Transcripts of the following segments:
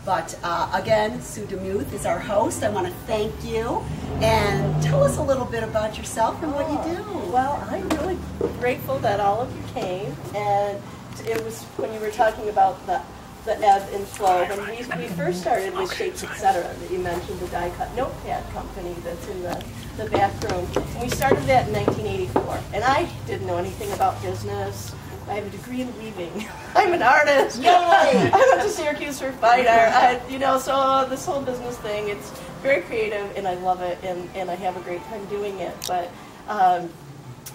But again, Sue DeMuth is our host. I want to thank you and tell us a little bit about yourself and what you do. Well, I'm really grateful that all of you came, and it was when you were talking about the ebb and flow. When we first started with Shapes, Etc., that you mentioned, the die-cut notepad company that's in the back room. And we started that in 1984, and I didn't know anything about business. I have a degree in weaving. I'm an artist. Yay! I went to Syracuse for fine art. So this whole business thing, it's very creative, and I love it, and I have a great time doing it. But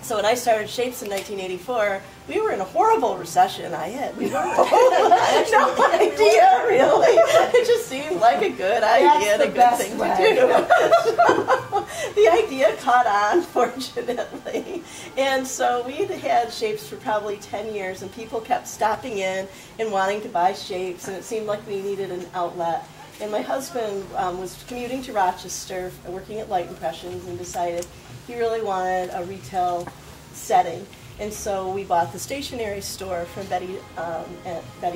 so when I started Shapes in 1984, we were in a horrible recession. We had no idea, really. It just seemed like a good idea, a good thing to do. The idea caught on, fortunately. And so we had Shapes for probably 10 years, and people kept stopping in and wanting to buy Shapes, and it seemed like we needed an outlet. And my husband was commuting to Rochester, working at Light Impressions, and decided he really wanted a retail setting. And so we bought the stationery store from Betty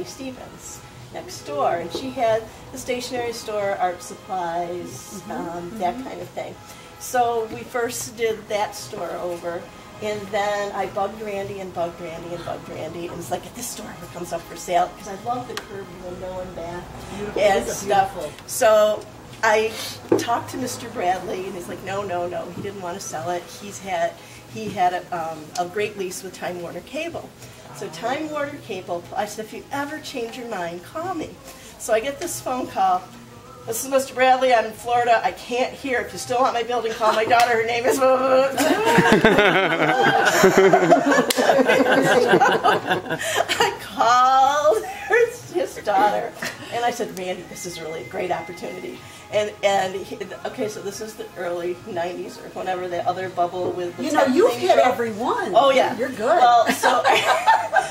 Stevens next door. And she had the stationery store, art supplies, that kind of thing. So we first did that store over. And then I bugged Randy and bugged Randy and bugged Randy. And it's like, if this store ever comes up for sale, because I love the curved window and back and stuff. Beautiful. So I talked to Mr. Bradley, and he's like, no. He didn't want to sell it. He had a great lease with Time Warner Cable. So Time Warner Cable, I said, if you ever change your mind, call me. So I get this phone call. This is Mr. Bradley. I'm in Florida. I can't hear. If you still want my building, call my daughter. Her name is... I called his daughter, and I said, Randy, this is really a great opportunity. Okay, so this is the early 90s or whenever the other bubble with the you've hit every one. Oh, yeah. You're good. Well,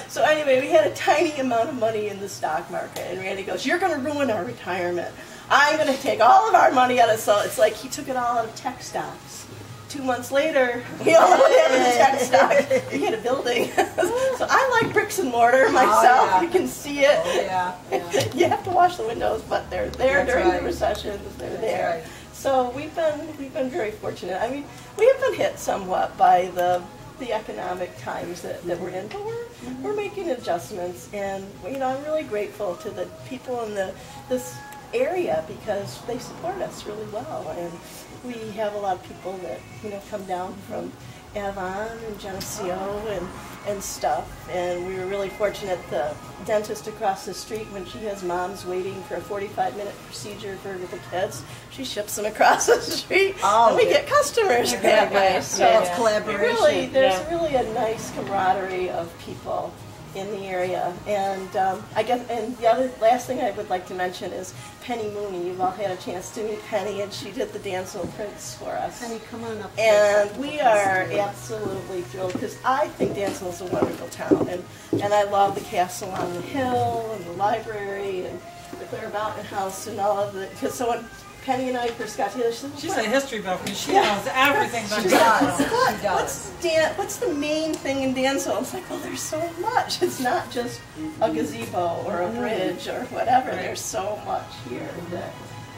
so anyway, we had a tiny amount of money in the stock market, and Randy goes, you're going to ruin our retirement. I'm going to take all of our money out of it. So it's like he took it all out of tech stocks. 2 months later, we all have a tech stock. We had a building. So I like bricks and mortar myself. Oh, yeah. You can see it. Oh, yeah. You have to wash the windows, but they're there during the recessions. They're there. Right. So we've been very fortunate. I mean, we have been hit somewhat by the economic times that we're in, but we're making adjustments, and I'm really grateful to the people in this area because they support us really well, and we have a lot of people that come down from Avon and Geneseo and stuff, and we were really fortunate. The dentist across the street, when she has moms waiting for a 45-minute procedure for the kids, she ships them across the street, and we get customers that way. So it's collaboration. There's really a nice camaraderie of people in the area, and the last thing I would like to mention is Penny Mooney. You've all had a chance to meet Penny, and she did the Dansville prints for us. Penny, come on up. And we are absolutely thrilled because I think Dansville is a wonderful town, and I love the castle on the hill and the library and the Claire Mountain House and all of it. Because so when Penny and I first got together, she's a history buff because she knows everything about Dansville. What's the main thing in Dansville? It's like, well, there's so much. It's not just a gazebo or a bridge or whatever. Right. There's so much here that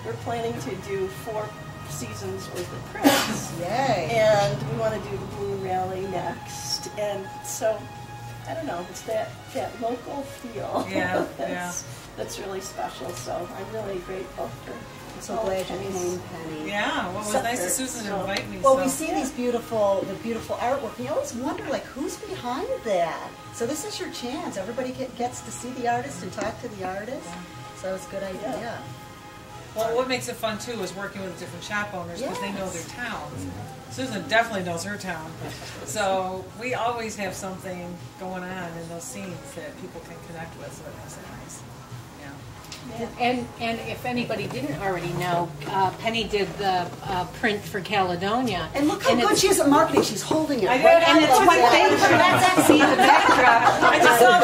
we're planning to do 4 seasons worth of prints. Yay! And we want to do the Balloon Rally next. And so, I don't know, it's that local feel that's really special. So I'm really grateful for. I'm so glad you came, Penny. Yeah, well, it was nice of Susan to invite me. Well, we see these beautiful artwork, and you always wonder, like, who's behind that? So this is your chance. Everybody gets to see the artist and talk to the artist. So it's a good idea. Yeah. Well, what makes it fun, too, is working with different shop owners because they know their towns. Susan definitely knows her town. So we always have something going on in those scenes that people can connect with, so it makes it nice. And if anybody didn't already know, Penny did the print for Caledonia. And look how good she is at marketing. She's holding it. And it's what they chose to be the backdrop. I just saw it.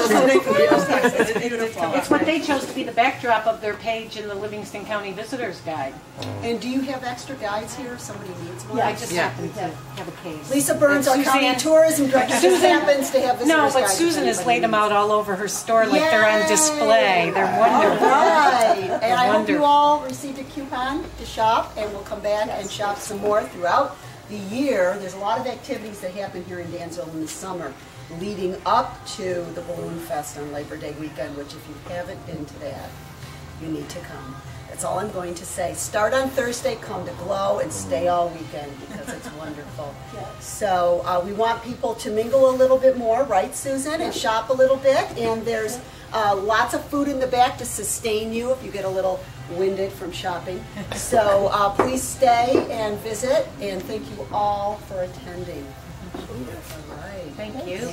It's what they chose to be the backdrop of their page in the Livingston County Visitors Guide. And do you have extra guides here if somebody needs one? Yeah, I just happen to have a case. Lisa Burns, our county tourism director, just happens to have visitors guides. No, but Susan has laid them out all over her store like they're on display. They're wonderful. Right. And I hope hope you all received a coupon to shop, and we'll come back and shop some more throughout the year. There's a lot of activities that happen here in Dansville in the summer leading up to the Balloon Fest on Labor Day weekend, which if you haven't been to that, you need to come. That's all I'm going to say. Start on Thursday, come to Glow, and stay all weekend because it's wonderful. So we want people to mingle a little bit more, right, Susan, and shop a little bit. And there's lots of food in the back to sustain you if you get a little winded from shopping. So please stay and visit, and thank you all for attending. All right. Thank you.